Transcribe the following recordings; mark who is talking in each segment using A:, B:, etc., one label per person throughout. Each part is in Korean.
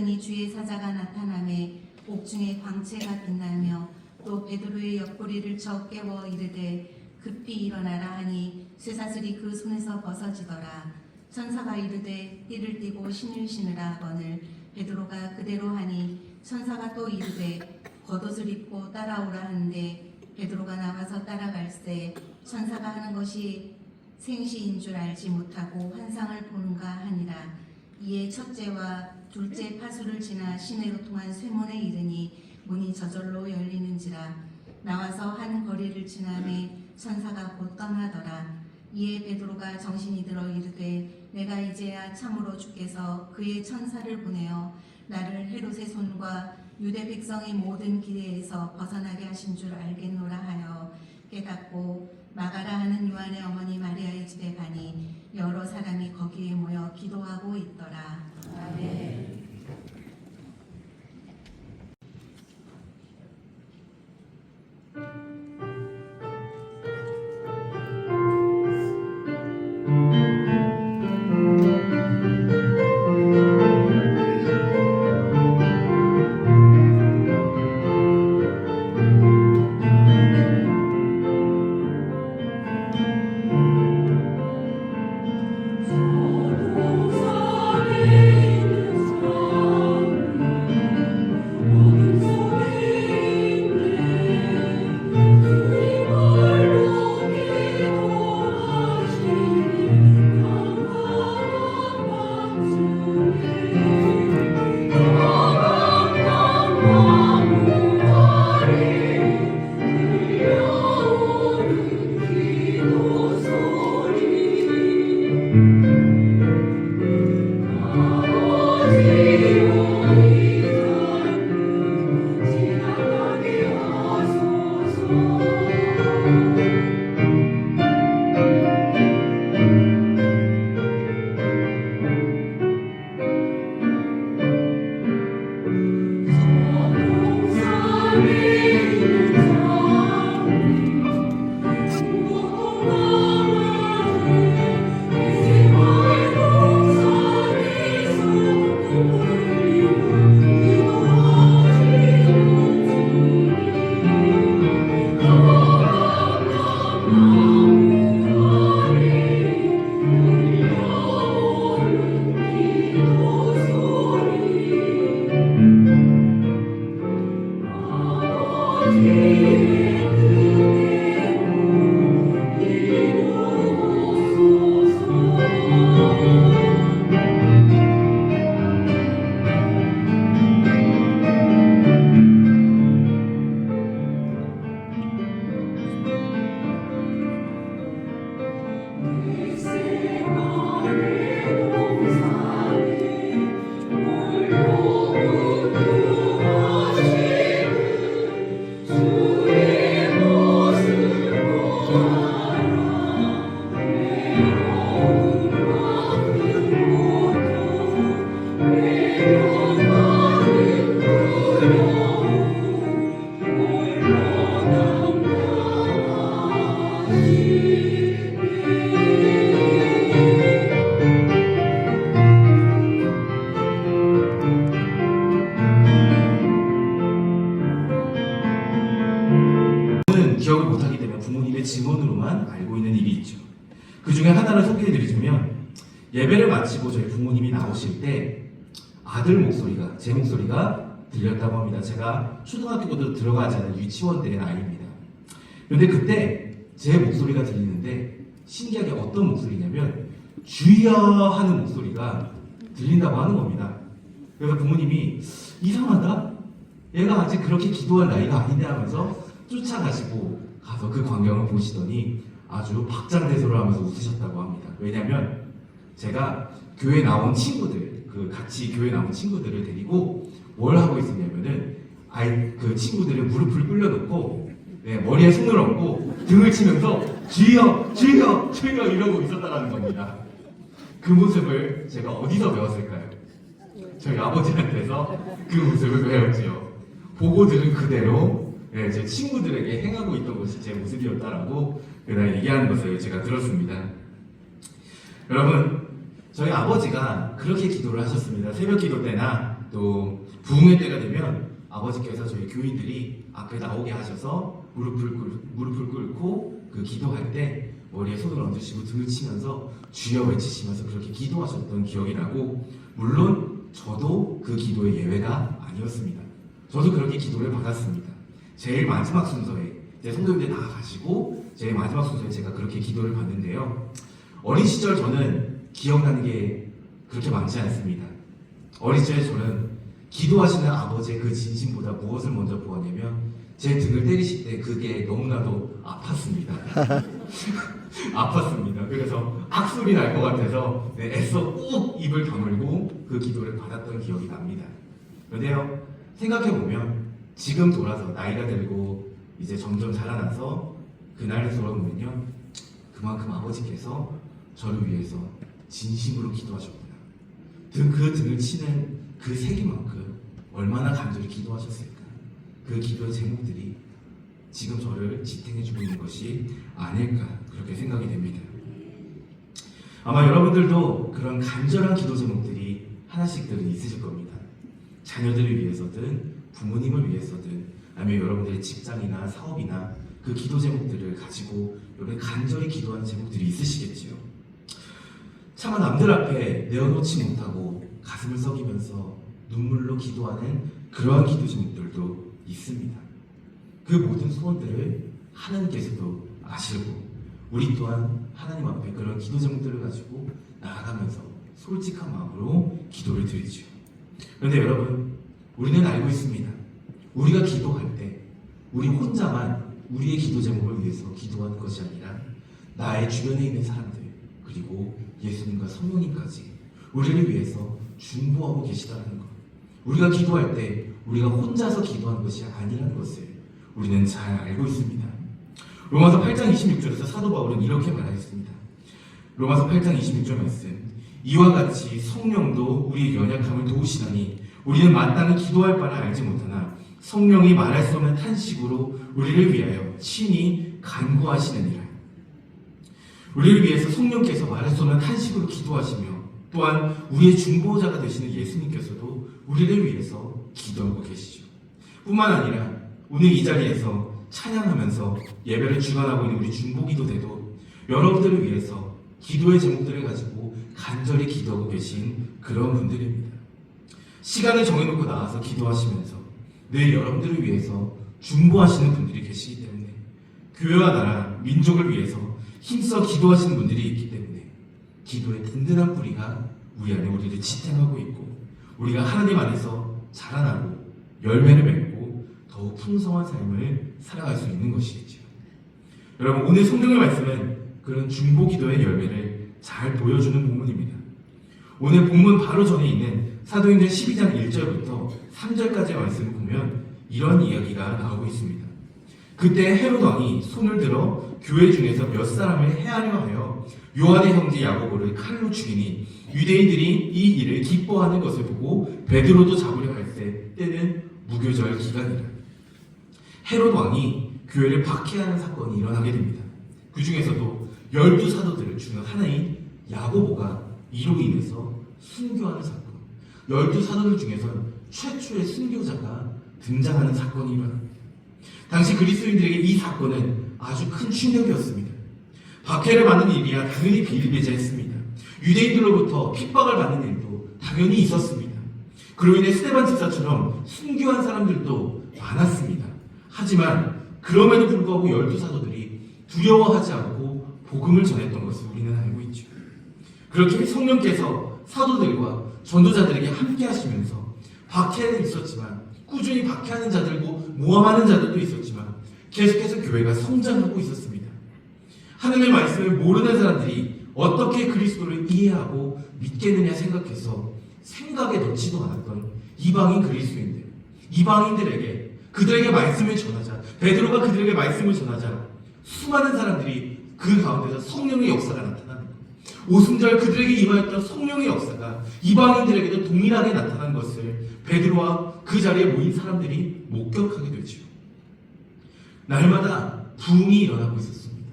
A: 우연히 주의 사자가 나타나매 옥중에 광채가 빛나며 또 베드로의 옆구리를 쳐 깨워 이르되 급히 일어나라 하니 쇠사슬이 그 손에서 벗어지더라. 천사가 이르되 띠를 띠고 신을 신으라 하거늘 베드로가 그대로 하니 천사가 또 이르되 겉옷을 입고 따라오라 하는데 베드로가 나와서 따라갈새 천사가 하는 것이 생시인 줄 알지 못하고 환상을 보는가 하니라. 이에 첫째와 둘째 파수를 지나 시내로 통한 쇠문에 이르니 문이 저절로 열리는지라. 나와서 한 거리를 지나매 천사가 곧 떠나더라. 이에 베드로가 정신이 들어 이르되 내가 이제야 참으로 주께서 그의 천사를 보내어 나를 헤롯의 손과 유대 백성의 모든 기대에서 벗어나게 하신 줄 알겠노라 하여 깨닫고 마가라 하는 요한의 어머니 마리아의 집에 가니 여러 사람이 거기에 모여 기도하고 있더라. 아멘.
B: 기억을 못하기 때문에 부모님의 증언으로만 알고 있는 일이 있죠. 그 중에 하나를 소개해드리자면, 예배를 마치고 저희 부모님이 나오실 때 아들 목소리가, 제 목소리가 들렸다고 합니다. 제가 초등학교도 들어가지 않은 유치원 때의 나이입니다. 그런데 그때 제 목소리가 들리는데 신기하게 어떤 목소리냐면 주여 하는 목소리가 들린다고 하는 겁니다. 그래서 부모님이 이상하다? 얘가 아직 그렇게 기도할 나이가 아닌데 하면서 쫓아가시고 가서 그 광경을 보시더니 아주 박장대소를 하면서 웃으셨다고 합니다. 왜냐면 제가 교회 나온 친구들, 같이 교회 나온 친구들을 데리고 뭘 하고 있었냐면은 그 친구들의 무릎을 꿇려놓고 머리에 손을 얹고 등을 치면서 주여 주여 주여 이러고 있었다는 겁니다. 그 모습을 제가 어디서 배웠을까요? 저희 아버지한테서 그 모습을 배웠지요. 보고 들은 그대로 제 친구들에게 행하고 있던 것이 제 모습이었다라고 그날 얘기하는 것을 제가 들었습니다. 여러분, 저희 아버지가 그렇게 기도를 하셨습니다. 새벽 기도 때나 또 부흥회 때가 되면 아버지께서 저희 교인들이 앞에 나오게 하셔서 무릎을 꿇고 그 기도할 때 머리에 손을 얹으시고 등을 치면서 주여 외치시면서 그렇게 기도하셨던 기억이 나고, 물론 저도 그 기도의 예외가 아니었습니다. 저도 그렇게 기도를 받았습니다. 제일 마지막 순서에 이제 성도님들 다 가시고 제일 마지막 순서에 제가 그렇게 기도를 받는데요. 어린 시절 저는 기억나는 게 그렇게 많지 않습니다. 어린 시절에 저는 기도하시는 아버지의 그 진심보다 무엇을 먼저 보았냐면 제 등을 때리실 때 그게 너무나도 아팠습니다. 아팠습니다. 그래서 악소리 날 것 같아서 애써 꾹 입을 다물고 그 기도를 받았던 기억이 납니다. 그런데요, 생각해보면 지금 돌아서 나이가 들고 이제 점점 자라나서 그날을 돌아보면요, 그만큼 아버지께서 저를 위해서 진심으로 기도하셨구나. 그 등을 치는 그 세기만큼 얼마나 간절히 기도하셨을까. 그 기도의 제목들이 지금 저를 지탱해주고 있는 것이 아닐까, 그렇게 생각이 됩니다. 아마 여러분들도 그런 간절한 기도 제목들이 하나씩들은 있으실 겁니다. 자녀들을 위해서든 부모님을 위해서든 아니면 여러분들의 직장이나 사업이나 그 기도 제목들을 가지고 여러분 간절히 기도하는 제목들이 있으시겠지요. 차마 남들 앞에 내어놓지 못하고 가슴을 썩이면서 눈물로 기도하는 그러한 기도 제목들도 있습니다. 그 모든 소원들을 하나님께서도 아시고 우리 또한 하나님 앞에 그런 기도 제목들을 가지고 나아가면서 솔직한 마음으로 기도를 드리죠. 그런데 여러분, 우리는 알고 있습니다. 우리가 기도할 때 우리 혼자만 우리의 기도 제목을 위해서 기도하는 것이 아니라 나의 주변에 있는 사람들, 그리고 예수님과 성령님까지 우리를 위해서 중보하고 계시다는 것. 우리가 기도할 때 우리가 혼자서 기도하는 것이 아니라는 것을 우리는 잘 알고 있습니다. 로마서 8장 26절에서 사도 바울은 이렇게 말하였습니다. 로마서 8장 26절 말씀, 이와 같이 성령도 우리의 연약함을 도우시나니 우리는 마땅히 기도할 바를 알지 못하나 성령이 말할 수 없는 탄식으로 우리를 위하여 친히 간구하시느니라. 우리를 위해서 성령께서 말할 수 없는 탄식으로 기도하시며 또한 우리의 중보자가 되시는 예수님께서도 우리를 위해서 기도하고 계시죠. 뿐만 아니라 오늘 이 자리에서 찬양하면서 예배를 주관하고 있는 우리 중보기도대도 여러분들을 위해서 기도의 제목들을 가지고 간절히 기도하고 계신 그런 분들입니다. 시간을 정해놓고 나와서 기도하시면서 늘 여러분들을 위해서 중보하시는 분들이 계시기 때문에, 교회와 나라, 민족을 위해서 힘써 기도하시는 분들이 있기 때문에 기도의 든든한 뿌리가 우리 안에 우리를 지탱하고 있고, 우리가 하나님 안에서 자라나고 열매를 맺고 더욱 풍성한 삶을 살아갈 수 있는 것이겠죠. 여러분, 오늘 성경의 말씀은 그런 중보 기도의 열매를 잘 보여주는 본문입니다. 오늘 본문 바로 전에 있는 사도행전 12장 1절부터 3절까지의 말씀을 보면 이런 이야기가 나오고 있습니다. 그때 헤롯 왕이 손을 들어 교회 중에서 몇 사람을 해하려 하여 요한의 형제 야고보를 칼로 죽이니, 유대인들이 이 일을 기뻐하는 것을 보고 베드로도 잡으려 할 때는 무교절 기간이라. 헤롯 왕이 교회를 박해하는 사건이 일어나게 됩니다. 그 중에서도 12사도들 중 하나인 야고보가 이로 인해서 순교하는 사건, 12사도들 중에서는 최초의 순교자가 등장하는 사건이 일어납니다. 당시 그리스도인들에게 이 사건은 아주 큰 충격이었습니다. 박해를 받는 일이야 당연히 비일비재했습니다. 유대인들로부터 핍박을 받는 일도 당연히 있었습니다. 그로 인해 스데반 집사처럼 순교한 사람들도 많았습니다. 하지만 그럼에도 불구하고 12사도들이 두려워하지 않고 복음을 전했던 것을 우리는 알고 있죠. 그렇게 성령께서 사도들과 전도자들에게 함께 하시면서 박해는 있었지만, 꾸준히 박해하는 자들도 모함하는 자들도 있었지만, 계속해서 교회가 성장하고 있었습니다. 하나님의 말씀을 모르는 사람들이 어떻게 그리스도를 이해하고 믿겠느냐 생각해서 생각에 넣지도 않았던 이방인 그리스도인들, 이방인들에게 그들에게 말씀을 전하자, 베드로가 그들에게 말씀을 전하자 수많은 사람들이 그 가운데서 성령의 역사가 나타나는 것, 오순절 그들에게 임하였던 성령의 역사가 이방인들에게도 동일하게 나타난 것을 베드로와 그 자리에 모인 사람들이 목격하게 되죠. 날마다 부흥이 일어나고 있었습니다.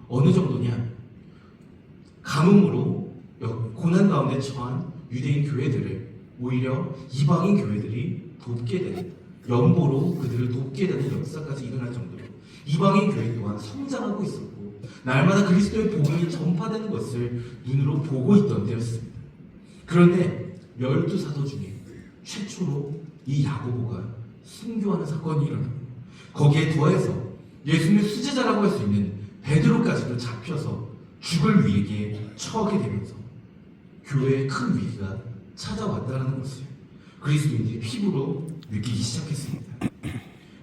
B: 어느 정도냐? 가뭄으로 고난 가운데 처한 유대인 교회들을 오히려 이방인 교회들이 돕게 되는, 연보로 그들을 돕게 되는 역사까지 일어날 정도로 이방인 교회 또한 성장하고 있었고, 날마다 그리스도의 복음이 전파되는 것을 눈으로 보고 있던 때였습니다. 그런데 12사도 중에 최초로 이 야고보가 순교하는 사건이 일어나고, 거기에 더해서 예수님의 수제자라고 할 수 있는 베드로까지도 잡혀서 죽을 위기에 처하게 되면서 교회에 큰 위기가 찾아왔다는 것을 그리스도인들이 피부로 느끼기 시작했습니다.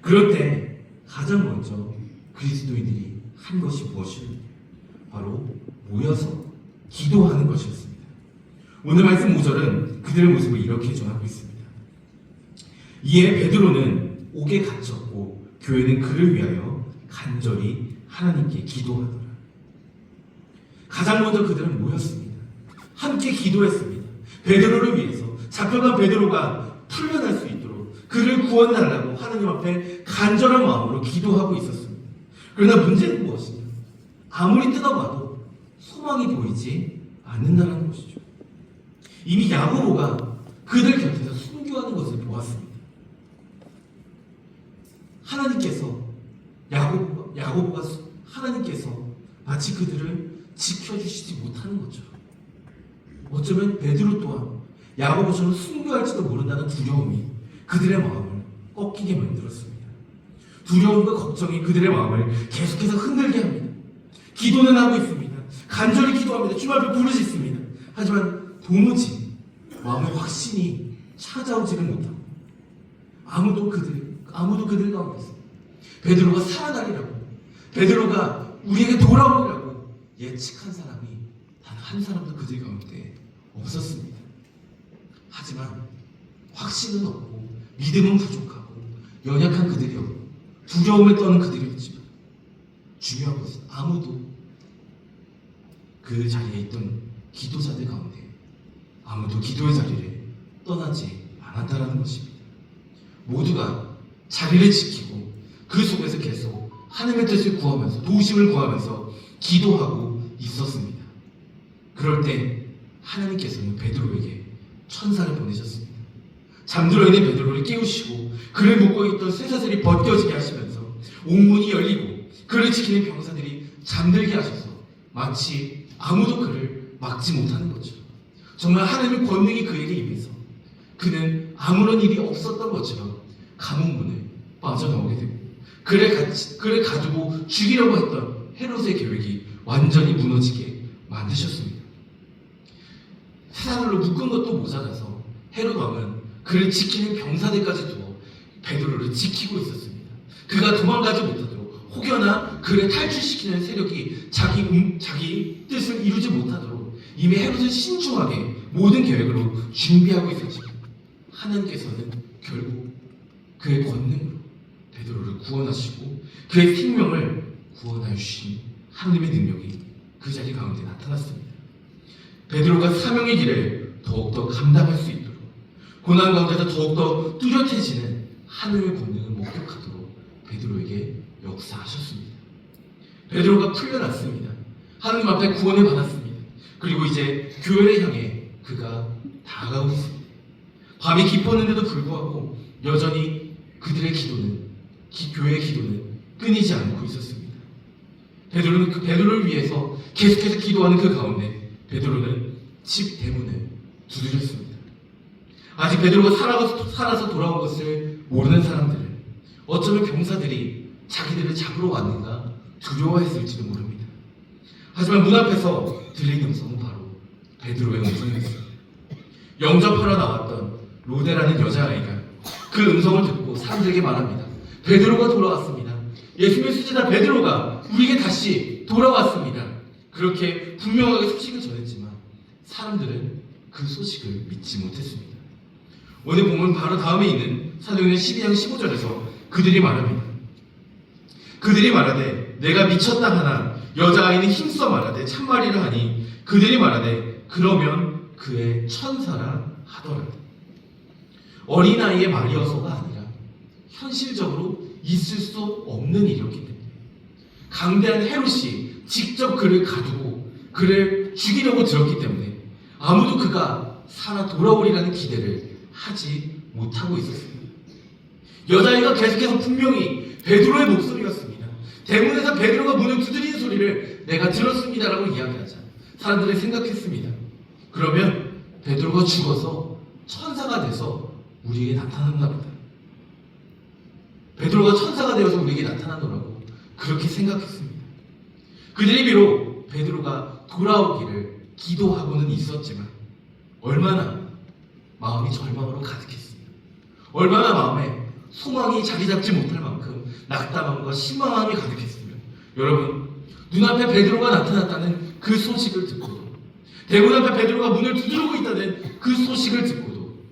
B: 그럴 때 가장 먼저 그리스도인들이 한 것이 무엇이었냐? 바로 모여서 기도하는 것이었습니다. 오늘 말씀 5절은 그들의 모습을 이렇게 전하고 있습니다. 이에 베드로는 옥에 갇혔고 교회는 그를 위하여 간절히 하나님께 기도하더라. 가장 먼저 그들은 모였습니다. 함께 기도했습니다. 베드로를 위해서, 잡혀간 베드로가 풀려날 수 있도록 그를 구원달라고 하나님 앞에 간절한 마음으로 기도하고 있었습니다. 그러나 문제는 무엇이냐? 아무리 뜯어봐도 소망이 보이지 않는다는 것이죠. 이미 야고보가 그들 곁에서 순교하는 것을 보았습니다. 하나님께서 야고보가 하나님께서 마치 그들을 지켜주시지 못하는 것처럼, 어쩌면 베드로 또한 야고보처럼 순교할지도 모른다는 두려움이 그들의 마음을 꺾이게 만들었습니다. 두려움과 걱정이 그들의 마음을 계속해서 흔들게 합니다. 기도는 하고 있습니다. 간절히 기도합니다. 주님 앞에 부르짖습니다. 하지만 도무지 마음의 확신이 찾아오지는 못합니다. 아무도 그들 가운데 있습니다. 베드로가 살아나리라고, 베드로가 우리에게 돌아오리라고 예측한 사람이 단 한 사람도 그들 가운데 없었습니다. 하지만 확신은 없고 믿음은 부족하고 연약한 그들이었고 두려움에 떠는 그들이었지만, 중요한 것은 아무도 그 자리에 있던 기도자들 가운데 아무도 기도의 자리를 떠나지 않았다라는 것입니다. 모두가 자리를 지키고 그 속에서 계속 하나님의 뜻을 구하면서, 도우심을 구하면서 기도하고 있었습니다. 그럴 때 하나님께서는 베드로에게 천사를 보내셨습니다. 잠들어 있는 베드로를 깨우시고 그를 묶고 있던 쇠사슬이 벗겨지게 하시면서 옥문이 열리고 그를 지키는 병사들이 잠들게 하셔서 마치 아무도 그를 막지 못하는 것처럼, 정말 하나님의 권능이 그에게 임해서 그는 아무런 일이 없었던 것처럼 감옥문을 빠져나오게 됩니다. 그를 가두고 죽이려고 했던 헤롯의 계획이 완전히 무너지게 만드셨습니다. 쇠사슬로 묶은 것도 모자라서 헤롯 왕은 그를 지키는 병사들까지 두어 베드로를 지키고 있었습니다. 그가 도망가지 못하도록 혹여나 그를 탈출시키는 세력이 자기 뜻을 이루지 못하도록 이미 헤롯은 신중하게 모든 계획으로 준비하고 있었지만 하나님께서는 결국 그의 권능으로 베드로를 구원하시고 그의 생명을 구원하여 주신 하나님의 능력이 그 자리 가운데 나타났습니다. 베드로가 사명의 길을 더욱더 감당할 수 있도록 고난 가운데서 더욱더 뚜렷해지는 하나님의 권능을 목격하도록 베드로에게 역사하셨습니다. 베드로가 풀려났습니다. 하나님 앞에 구원을 받았습니다. 그리고 이제 교회를 향해 그가 다가가고 있습니다. 밤이 깊었는데도 불구하고 여전히 그들의 교회의 기도는 끊이지 않고 있었습니다. 베드로는 베드로를 위해서 계속해서 기도하는 그 가운데 베드로는 집 대문을 두드렸습니다. 아직 베드로가 살아서 돌아온 것을 모르는 사람들은 어쩌면 병사들이 자기들을 잡으러 왔는가 두려워했을지도 모릅니다. 하지만 문 앞에서 들린 음성은 바로 베드로의 음성이었습니다. 영접하러 나왔던 로데라는 여자아이가 그 음성을 듣고 사람들에게 말합니다. 베드로가 돌아왔습니다. 예수님의 수제자 베드로가 우리에게 다시 돌아왔습니다. 그렇게 분명하게 소식을 전했지만 사람들은 그 소식을 믿지 못했습니다. 오늘 보면 바로 다음에 있는 사도행전 12장 15절에서 그들이 말합니다. 그들이 말하되 내가 미쳤다 하나 여자아이는 힘써 말하되 참말이라 하니 그들이 말하되 그러면 그의 천사라 하더라. 어린아이의 말이어서가 아니라 현실적으로 있을 수 없는 일이었기 때문에 강대한 헤롯이 직접 그를 가두고 그를 죽이려고 들었기 때문에 아무도 그가 살아 돌아오리라는 기대를 하지 못하고 있었습니다. 여자아이가 계속해서 분명히 베드로의 목소리였습니다. 대문에서 베드로가 문을 두드리는 소리를 내가 들었습니다라고 이야기하자 사람들이 생각했습니다. 그러면 베드로가 죽어서 천사가 돼서 우리에게 나타났나 보다. 베드로가 천사가 되어서 우리에게 나타나더라고 그렇게 생각했습니다. 그들이 비록 베드로가 돌아오기를 기도하고는 있었지만 얼마나 마음이 절망으로 가득했습니다. 얼마나 마음에 소망이 자리 잡지 못할 만큼 낙담함과 실망함이 가득했으며 여러분 눈앞에 베드로가 나타났다는 그 소식을 듣고도 대문 앞에 베드로가 문을 두드리고 있다는 그 소식을 듣고도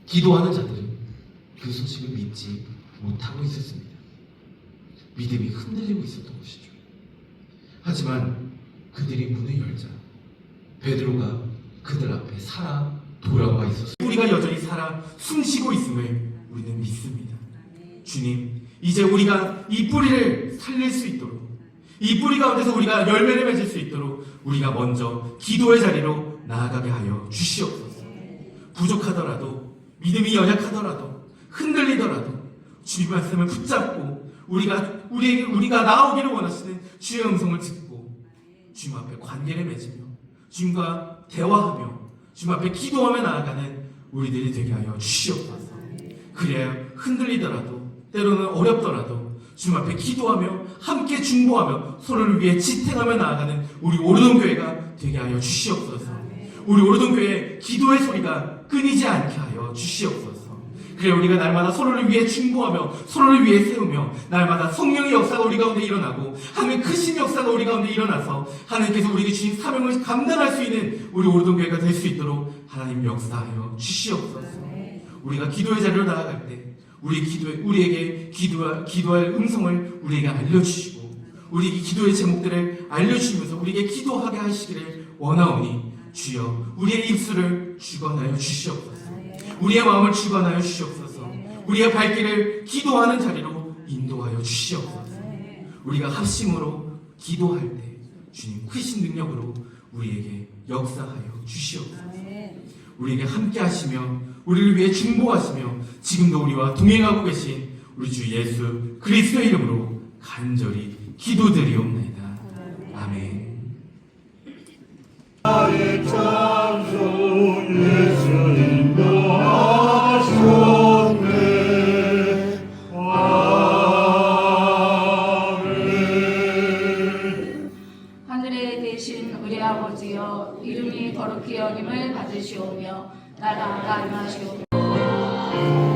B: 기도하는 자들은 그 소식을 믿지 못하고 있었습니다. 믿음이 흔들리고 있었던 것이죠. 하지만 그들이 문을 열자 베드로가 그들 앞에 살아 돌아와 있었습니다. 우리가 여전히 살아 숨쉬고 있음을 우리는 믿습니다. 주님, 이제 우리가 이 뿌리를 살릴 수 있도록 이 뿌리 가운데서 우리가 열매를 맺을 수 있도록 우리가 먼저 기도의 자리로 나아가게 하여 주시옵소서. 부족하더라도 믿음이 연약하더라도 흔들리더라도 주님 말씀을 붙잡고 우리가 나오기를 원하시는 주의 음성을 듣고 주님 앞에 관계를 맺으며 주님과 대화하며 주님 앞에 기도하며 나아가는 우리들이 되게 하여 주시옵소서. 그래야 흔들리더라도 때로는 어렵더라도 주님 앞에 기도하며 함께 중보하며 서로를 위해 지탱하며 나아가는 우리 오르돈교회가 되게 하여 주시옵소서. 우리 오르돈교회의 기도의 소리가 끊이지 않게 하여 주시옵소서. 그래 우리가 날마다 서로를 위해 중보하며 서로를 위해 세우며 날마다 성령의 역사가 우리 가운데 일어나고 하나님의 크신 역사가 우리 가운데 일어나서 하나님께서 우리에게 주신 사명을 감당할 수 있는 우리 오르돈교회가 될 수 있도록 하나님 역사하여 주시옵소서. 우리가 기도의 자리로 나아갈 때 우리에게 기도할 음성을 우리에게 알려주시고 우리에게 기도의 제목들을 알려주시면서 우리에게 기도하게 하시기를 원하오니 주여 우리의 입술을 주관하여 주시옵소서. 우리의 마음을 주관하여 주시옵소서. 우리의 발길을 기도하는 자리로 인도하여 주시옵소서. 우리가 합심으로 기도할 때 주님 크신 능력으로 우리에게 역사하여 주시옵소서. 우리에게 함께 하시며 우리를 위해 중보하시며 지금도 우리와 동행하고 계신 우리 주 예수 그리스도의 이름으로 간절히 기도드리옵나이다. 아멘.
C: 나의 찬송 예수. 인도하셨네.
D: 하옵소서. 이름이 거룩히 여김을 받으시오며 나라가 임하시오며